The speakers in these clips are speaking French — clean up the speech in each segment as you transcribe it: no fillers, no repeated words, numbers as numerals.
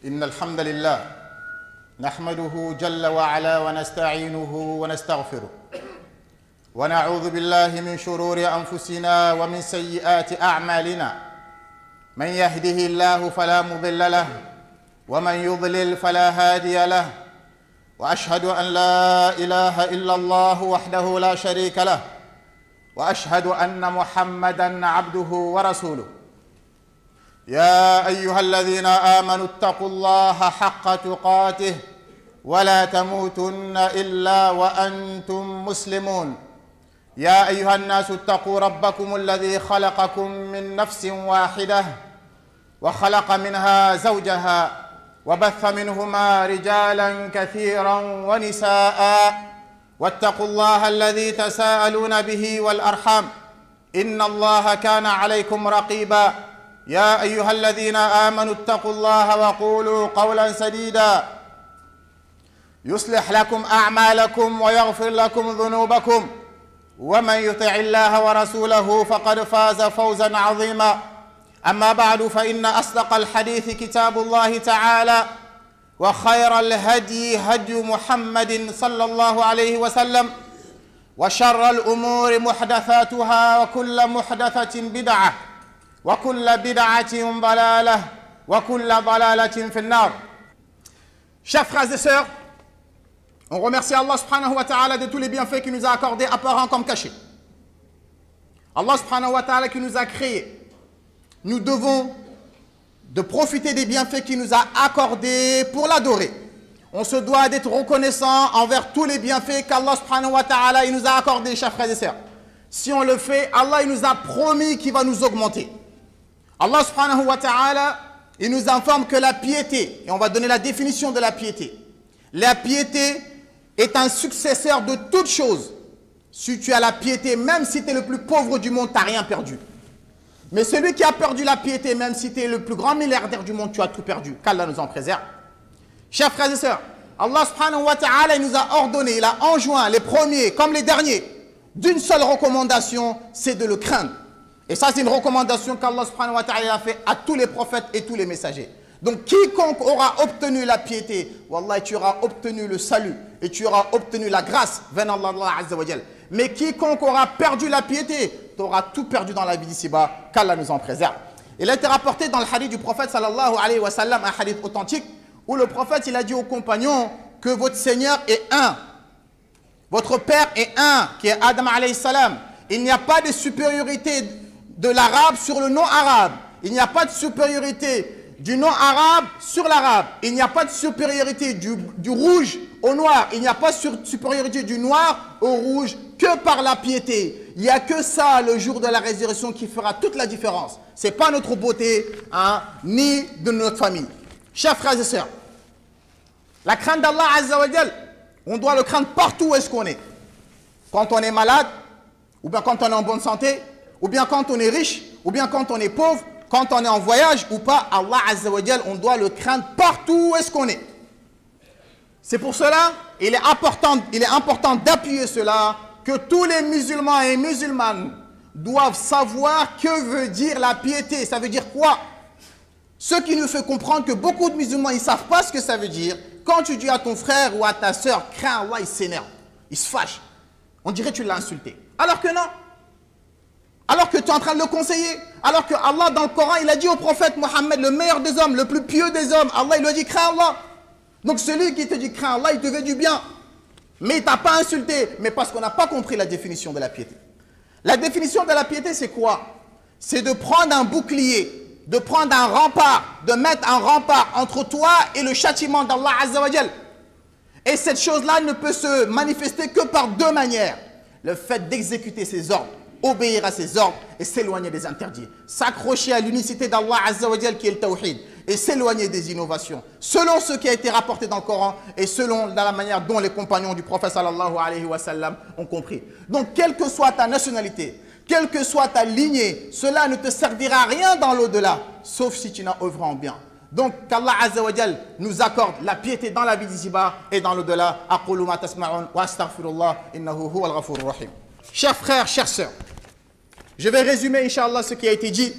إن الحمد لله نحمده جل وعلا ونستعينه ونستغفره ونعوذ بالله من شرور أنفسنا ومن سيئات أعمالنا من يهده الله فلا مضل له ومن يضلل فلا هادي له وأشهد أن لا إله إلا الله وحده لا شريك له وأشهد أن محمدًا عبده ورسوله يا أيها الذين آمنوا اتقوا الله حق تقاته ولا تموتن إلا وأنتم مسلمون يا أيها الناس اتقوا ربكم الذي خلقكم من نفس واحدة وخلق منها زوجها وبث منهما رجالا كثيرا ونساء واتقوا الله الذي تساءلون به والأرحام إن الله كان عليكم رقيبا يا أيها الذين آمنوا اتقوا الله وقولوا قولا سديدا يصلح لكم أعمالكم ويغفر لكم ذنوبكم ومن يطع الله ورسوله فقد فاز فوزا عظيما أما بعد فإن أصدق الحديث كتاب الله تعالى وخير الهدي هدي محمد صلى الله عليه وسلم وشر الأمور محدثاتها وكل محدثة بدعة وكل بدعة ضلالة وكل ضلالة في النار. Chers frères et sœurs, on remercie Allah subhanahu wa ta'ala de tous les bienfaits qu'il nous a accordés apparents comme cachés. Allah subhanahu wa ta'ala qui nous a créés. Nous devons de profiter des bienfaits qu'il nous a accordés pour l'adorer. On se doit d'être reconnaissant envers tous les bienfaits qu'Allah subhanahu wa ta'ala nous a accordés, chers frères et sœurs. Si on le fait, Allah il nous a promis qu'il va nous augmenter. Allah subhanahu wa ta'ala, il nous informe que la piété, et on va donner la définition de la piété. La piété est un successeur de toute chose. Si tu as la piété, même si tu es le plus pauvre du monde, tu n'as rien perdu. Mais celui qui a perdu la piété, même si tu es le plus grand milliardaire du monde, tu as tout perdu. Qu'Allah nous en préserve. Chers frères et sœurs, Allah subhanahu wa ta'ala il nous a ordonné, il a enjoint les premiers comme les derniers d'une seule recommandation, c'est de le craindre. Et ça c'est une recommandation qu'Allah subhanahu wa ta'ala a fait à tous les prophètes et tous les messagers. Donc quiconque aura obtenu la piété, Wallah, tu auras obtenu le salut et tu auras obtenu la grâce venant d'Allah azza wa jal. Mais quiconque aura perdu la piété, tu auras tout perdu dans la vie d'ici-bas, qu'Allah nous en préserve. Il a été rapporté dans le hadith du prophète sallallahu alayhi wa sallam, un hadith authentique, où le prophète il a dit aux compagnons que votre Seigneur est un. Votre Père est un, qui est Adam alayhi salam. Il n'y a pas de supériorité de l'arabe sur le non-arabe. Il n'y a pas de supériorité du non-arabe sur l'arabe. Il n'y a pas de supériorité du rouge au noir. Il n'y a pas de supériorité du noir au rouge que par la piété. Il n'y a que ça le jour de la résurrection qui fera toute la différence. Ce n'est pas notre beauté, hein, ni de notre famille. Chers frères et sœurs, la crainte d'Allah azza wa jal, on doit le craindre partout où est-ce qu'on est. Quand on est malade, ou bien quand on est en bonne santé, ou bien quand on est riche, ou bien quand on est pauvre, quand on est en voyage ou pas, Allah azza wa jal, on doit le craindre partout où est-ce qu'on est. C'est pour cela, il est important d'appuyer cela, que tous les musulmans et musulmanes doivent savoir que veut dire la piété. Ça veut dire quoi? Ce qui nous fait comprendre que beaucoup de musulmans, ils ne savent pas ce que ça veut dire. Quand tu dis à ton frère ou à ta soeur, crains Allah, il s'énerve, il se fâche. On dirait que tu l'as insulté. Alors que non. Alors que tu es en train de le conseiller. Alors que Allah, dans le Coran, il a dit au prophète Mohammed, le meilleur des hommes, le plus pieux des hommes, Allah, il lui a dit, crains Allah. Donc celui qui te dit, crains Allah, il te veut du bien. Mais il ne t'a pas insulté. Mais parce qu'on n'a pas compris la définition de la piété. La définition de la piété, c'est quoi? C'est de prendre un bouclier, de prendre un rempart, de mettre un rempart entre toi et le châtiment d'Allah azza wa jal. Et cette chose-là ne peut se manifester que par deux manières. Le fait d'exécuter ses ordres, obéir à ses ordres et s'éloigner des interdits. S'accrocher à l'unicité d'Allah azza wa jal qui est le tawhid et s'éloigner des innovations. Selon ce qui a été rapporté dans le Coran et selon la manière dont les compagnons du prophète sallallahu alayhi wa sallam ont compris. Donc quelle que soit ta nationalité, quelle que soit ta lignée, cela ne te servira à rien dans l'au-delà, sauf si tu n'as œuvré en bien. Donc qu'Allah azza wa jal nous accorde la piété dans la vie d'ici-bas et dans l'au-delà. Aqulu ma tasma'un wa astaghfirullah innahu huwal ghafurur rahim. Chers frères, chères sœurs, je vais résumer inch'Allah ce qui a été dit.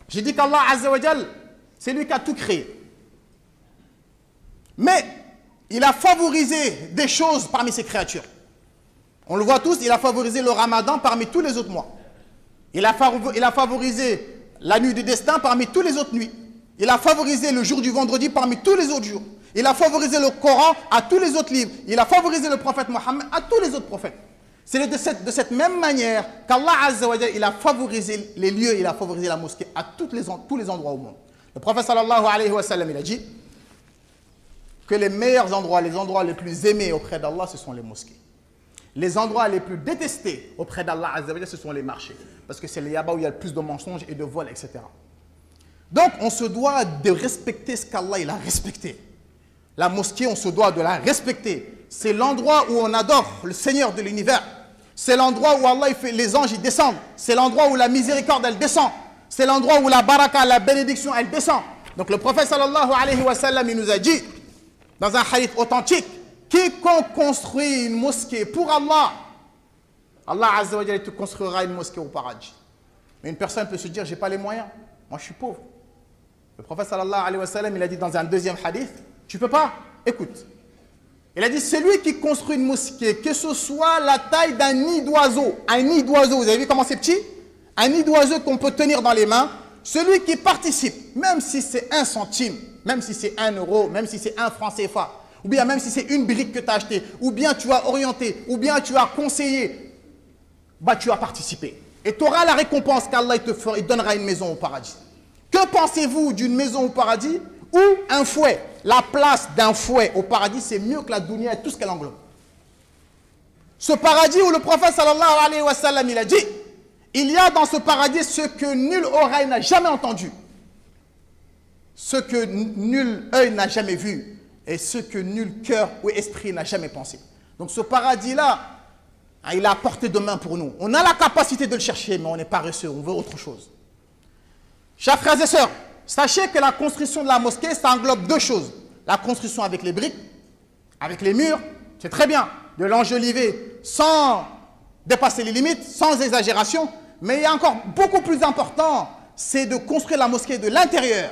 J'ai dit qu'Allah azza wa jal, c'est lui qui a tout créé. Mais il a favorisé des choses parmi ses créatures. On le voit tous, il a favorisé le ramadan parmi tous les autres mois. Il a favorisé la nuit du destin parmi tous les autres nuits. Il a favorisé le jour du vendredi parmi tous les autres jours. Il a favorisé le Coran à tous les autres livres. Il a favorisé le prophète Mohammed à tous les autres prophètes. C'est de cette même manière qu'Allah Azza wa Jalla, il a favorisé les lieux, il a favorisé la mosquée à tous les endroits au monde. Le prophète sallallahu alayhi wa sallam, il a dit que les meilleurs endroits, les endroits les plus aimés auprès d'Allah, ce sont les mosquées. Les endroits les plus détestés auprès d'Allah Azza wa Jalla, ce sont les marchés. Parce que c'est là-bas où il y a le plus de mensonges et de vols, etc. Donc, on se doit de respecter ce qu'Allah il a respecté. La mosquée, on se doit de la respecter. C'est l'endroit où on adore le Seigneur de l'univers. C'est l'endroit où Allah, les anges ils descendent. C'est l'endroit où la miséricorde, elle descend. C'est l'endroit où la baraka, la bénédiction, elle descend. Donc, le prophète sallallahu alayhi wa sallam, il nous a dit, dans un hadith authentique, quiconque construit une mosquée pour Allah, Allah Azza wa Jalla te construira une mosquée au paradis. Mais une personne peut se dire, j'ai pas les moyens. Moi, je suis pauvre. Le prophète sallallahu alayhi wa sallam, il a dit dans un deuxième hadith, tu peux pas? Écoute. Il a dit, celui qui construit une mosquée, que ce soit la taille d'un nid d'oiseau, un nid d'oiseau, vous avez vu comment c'est petit? Un nid d'oiseau qu'on peut tenir dans les mains, celui qui participe, même si c'est 1 centime, même si c'est 1 euro, même si c'est 1 franc CFA, ou bien même si c'est une brique que tu as achetée, ou bien tu as orienté, ou bien tu as conseillé, bah tu as participé. Et tu auras la récompense qu'Allah il donnera une maison au paradis. Que pensez-vous d'une maison au paradis ou un fouet? La place d'un fouet au paradis, c'est mieux que la dunya et tout ce qu'elle englobe. Ce paradis où le prophète sallallahu alayhi wa sallam, il a dit, il y a dans ce paradis ce que nul oreille n'a jamais entendu, ce que nul œil n'a jamais vu et ce que nul cœur ou esprit n'a jamais pensé. Donc ce paradis-là, il est à portée de main pour nous. On a la capacité de le chercher, mais on est paresseux, on veut autre chose. Chers frères et sœurs, sachez que la construction de la mosquée, ça englobe 2 choses. La construction avec les briques, avec les murs, c'est très bien. De l'enjoliver sans dépasser les limites, sans exagération. Mais il y a encore beaucoup plus important, c'est de construire la mosquée de l'intérieur.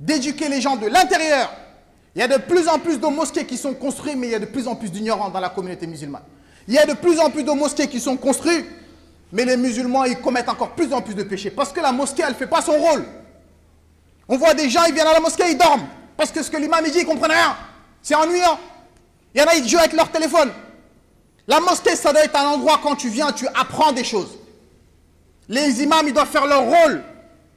D'éduquer les gens de l'intérieur. Il y a de plus en plus de mosquées qui sont construites, mais il y a de plus en plus d'ignorants dans la communauté musulmane. Il y a de plus en plus de mosquées qui sont construites, mais les musulmans, ils commettent encore plus en plus de péchés. Parce que la mosquée, elle ne fait pas son rôle. On voit des gens, ils viennent à la mosquée, ils dorment. Parce que ce que l'imam dit, ils ne comprennent rien. C'est ennuyant. Il y en a, ils jouent avec leur téléphone. La mosquée, ça doit être un endroit, quand tu viens, tu apprends des choses. Les imams, ils doivent faire leur rôle.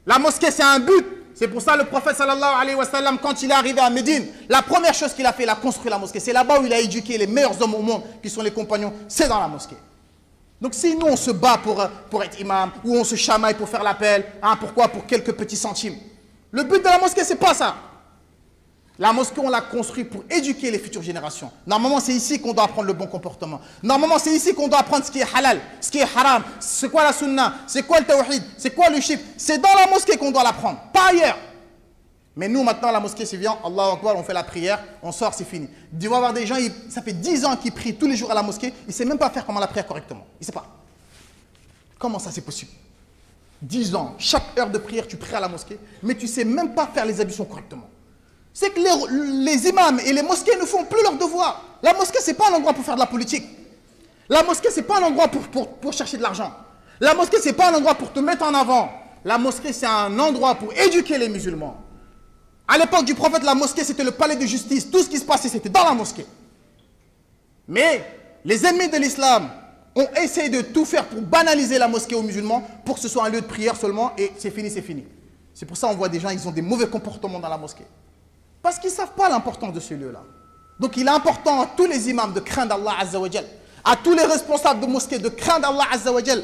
La mosquée, c'est un but. C'est pour ça le prophète sallallahu alayhi wa sallam, quand il est arrivé à Médine, la première chose qu'il a fait, il a construit la mosquée. C'est là-bas où il a éduqué les meilleurs hommes au monde, qui sont les compagnons. C'est dans la mosquée. Donc si nous, on se bat pour être imam, ou on se chamaille pour faire l'appel, hein, pourquoi? Pour quelques petits centimes. Le but de la mosquée, c'est pas ça. La mosquée, on l'a construit pour éduquer les futures générations. Normalement, c'est ici qu'on doit apprendre le bon comportement. Normalement, c'est ici qu'on doit apprendre ce qui est halal, ce qui est haram, c'est quoi la sunna, c'est quoi le tawhid, c'est quoi le shirk. C'est dans la mosquée qu'on doit l'apprendre, pas ailleurs. Mais nous, maintenant, la mosquée, c'est bien, Allahu Akbar, on fait la prière, on sort, c'est fini. Tu vas voir des gens, ça fait 10 ans qu'ils prient tous les jours à la mosquée, ils ne savent même pas faire comment la prière correctement. Ils ne savent pas. Comment ça, c'est possible? 10 ans, chaque heure de prière, tu pries à la mosquée, mais tu ne sais même pas faire les ablutions correctement. C'est que les imams et les mosquées ne font plus leur devoir. La mosquée, ce n'est pas un endroit pour faire de la politique. La mosquée, ce n'est pas un endroit pour chercher de l'argent. La mosquée, ce n'est pas un endroit pour te mettre en avant. La mosquée, c'est un endroit pour éduquer les musulmans. À l'époque du prophète, la mosquée, c'était le palais de justice. Tout ce qui se passait, c'était dans la mosquée. Mais les ennemis de l'islam ont essayé de tout faire pour banaliser la mosquée aux musulmans, pour que ce soit un lieu de prière seulement, et c'est fini, c'est fini. C'est pour ça qu'on voit des gens, ils ont des mauvais comportements dans la mosquée. Parce qu'ils ne savent pas l'importance de ce lieu-là. Donc il est important à tous les imams de craindre Allah Azza wa Jal, à tous les responsables de mosquées de craindre Allah Azza wa Jal.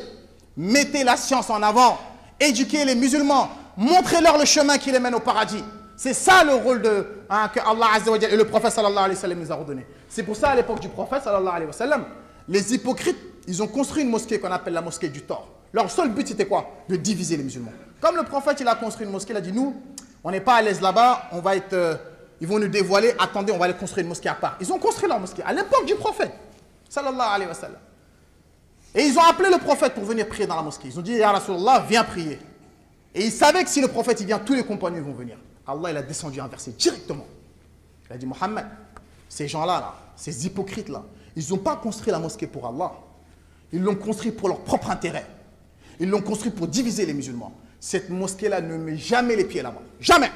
Mettez la science en avant, éduquez les musulmans, montrez-leur le chemin qui les mène au paradis. C'est ça le rôle que Allah Azza wa Jal et le prophète sallallahu alayhi wa sallam nous a ordonné. C'est pour ça à l'époque du prophète sallallahu alayhi wa sallam, les hypocrites, ils ont construit une mosquée qu'on appelle la mosquée du tort. Leur seul but c'était quoi? De diviser les musulmans. Comme le prophète il a construit une mosquée, il a dit nous, on n'est pas à l'aise là-bas, on va être... ils vont nous dévoiler, attendez, on va aller construire une mosquée à part. Ils ont construit leur mosquée à l'époque du prophète, sallallahu alayhi wa sallam. Et ils ont appelé le prophète pour venir prier dans la mosquée. Ils ont dit, Ya Rasulallah, viens prier. Et ils savaient que si le prophète il vient, tous les compagnons vont venir. Allah il a descendu un verset directement. Il a dit, Mohammed, ces gens-là, ces hypocrites-là, ils n'ont pas construit la mosquée pour Allah. Ils l'ont construit pour leur propre intérêt. Ils l'ont construit pour diviser les musulmans. Cette mosquée-là ne met jamais les pieds là-bas. Jamais.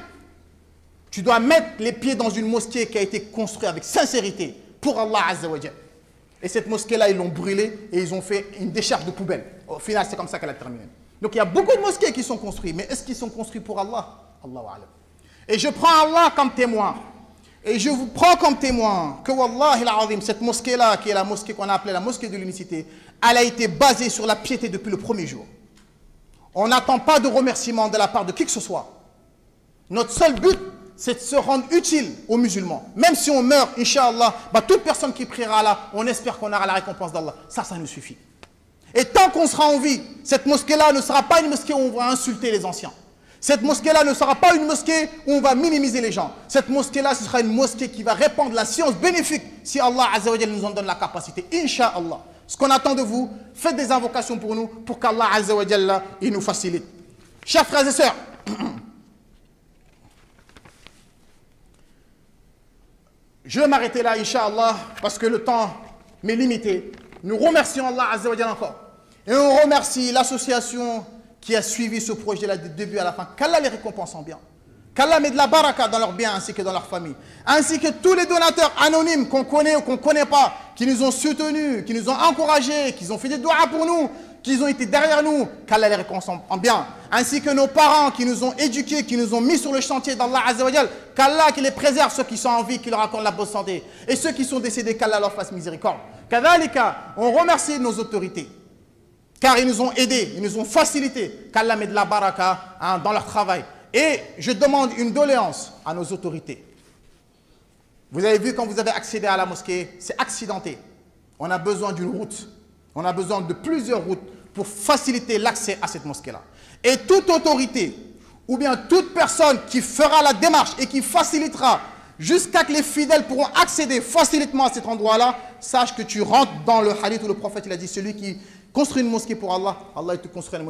Tu dois mettre les pieds dans une mosquée qui a été construite avec sincérité pour Allah Azza wa Jal. Et cette mosquée-là, ils l'ont brûlée et ils ont fait une décharge de poubelle. Au final, c'est comme ça qu'elle a terminé. Donc il y a beaucoup de mosquées qui sont construites. Mais est-ce qu'ils sont construits pour Allah? Allahu A'lam. Et je prends Allah comme témoin. Et je vous prends comme témoin que Wallahi al-Azim, cette mosquée-là, qui est la mosquée qu'on a appelée la mosquée de l'unicité, elle a été basée sur la piété depuis le premier jour. On n'attend pas de remerciement de la part de qui que ce soit. Notre seul but, c'est de se rendre utile aux musulmans. Même si on meurt, Inch'Allah, toute personne qui priera là, on espère qu'on aura la récompense d'Allah. Ça nous suffit. Et tant qu'on sera en vie, cette mosquée-là ne sera pas une mosquée où on va insulter les anciens. Cette mosquée-là ne sera pas une mosquée où on va minimiser les gens. Cette mosquée-là, ce sera une mosquée qui va répandre la science bénéfique si Allah Azza wa Jalla nous en donne la capacité. Inch'Allah. Ce qu'on attend de vous, faites des invocations pour nous, pour qu'Allah Azza wa Jalla il nous facilite. Chers frères et sœurs, je vais m'arrêter là, Inch'Allah, parce que le temps m'est limité. Nous remercions Allah Azza wa Jalla encore. Et on remercie l'association qui a suivi ce projet-là du début à la fin. Qu'Allah les récompense en bien. Qu'Allah met de la baraka dans leurs biens ainsi que dans leur famille. Ainsi que tous les donateurs anonymes qu'on connaît ou qu'on ne connaît pas, qui nous ont soutenus, qui nous ont encouragés, qui ont fait des doigts pour nous, qui ont été derrière nous. Qu'Allah les récompense en bien. Ainsi que nos parents qui nous ont éduqués, qui nous ont mis sur le chantier d'Allah Azza wa Jal. Qu'Allah qui les préserve, ceux qui sont en vie, qui leur accorde la bonne santé. Et ceux qui sont décédés, qu'Allah leur fasse miséricorde. Kadhalika, on remercie nos autorités. Car ils nous ont aidés, ils nous ont facilité. Qu'Allah mette de la baraka dans leur travail. Et je demande une doléance à nos autorités. Vous avez vu quand vous avez accédé à la mosquée, c'est accidenté. On a besoin d'une route. On a besoin de plusieurs routes pour faciliter l'accès à cette mosquée-là. Et toute autorité, ou bien toute personne qui fera la démarche et qui facilitera jusqu'à que les fidèles pourront accéder facilement à cet endroit-là, sache que tu rentres dans le hadith où le prophète il a dit, celui qui construit une mosquée pour Allah, Allah il te construit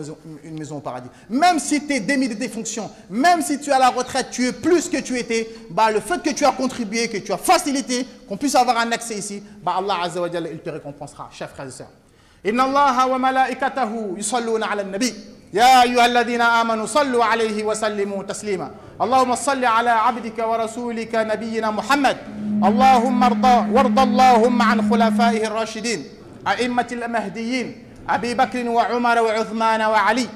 une maison au paradis. Même si tu es démis de tes fonctions, même si tu es à la retraite, tu es plus que tu étais, le fait que tu as contribué, que tu as facilité, qu'on puisse avoir un accès ici, Allah Azza wa Jalla il te récompensera, chers frères et sœurs. Inna Allah wa malaikatahu yusalluna ala nabi. يا أيها الذين آمنوا صلوا عليه وسلموا تسليما اللهم صل على عبدك ورسولك نبينا محمد اللهم وارض اللهم عن خلفائه الراشدين أئمة المهديين أبي بكر وعمر وعثمان وعلي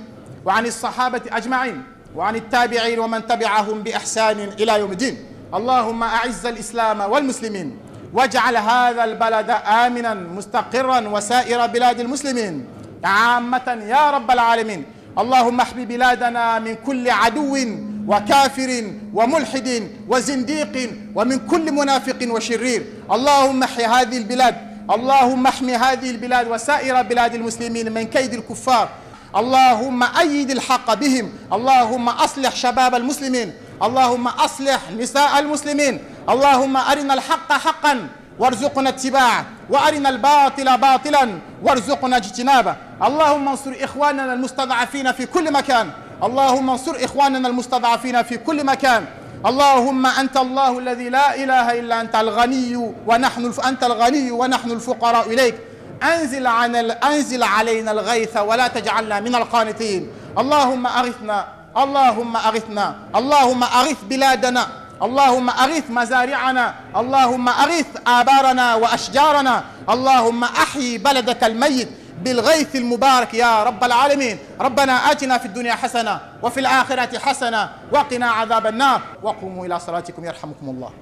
وعن الصحابة أجمعين وعن التابعين ومن تبعهم بإحسان إلى يوم الدين اللهم أعز الإسلام والمسلمين واجعل هذا البلد آمنا مستقرا وسائر بلاد المسلمين عامة يا رب العالمين اللهم احمي بلادنا من كل عدو وكافر وملحد وزنديق ومن كل منافق وشرير اللهم احي هذه البلاد اللهم احمي هذه البلاد وسائر بلاد المسلمين من كيد الكفار اللهم أيد الحق بهم اللهم أصلح شباب المسلمين اللهم أصلح نساء المسلمين اللهم أرنا الحق حقا وارزقنا اتباعه وارنا الباطل باطلا وارزقنا اجتنابه اللهم انصر اخواننا المستضعفين في كل مكان اللهم انصر اخواننا المستضعفين في كل مكان اللهم انت الله الذي لا اله الا انت الغني انت الغني ونحن الفقراء اليك انزل علينا الغيث ولا تجعلنا من القانطين اللهم اغثنا اللهم اغثنا اللهم اغث بلادنا اللهم أغث مزارعنا اللهم أغث آبارنا وأشجارنا اللهم أحيي بلدك الميت بالغيث المبارك يا رب العالمين ربنا آتنا في الدنيا حسنة وفي الآخرة حسنة وقنا عذاب النار وقوموا إلى صلاتكم يرحمكم الله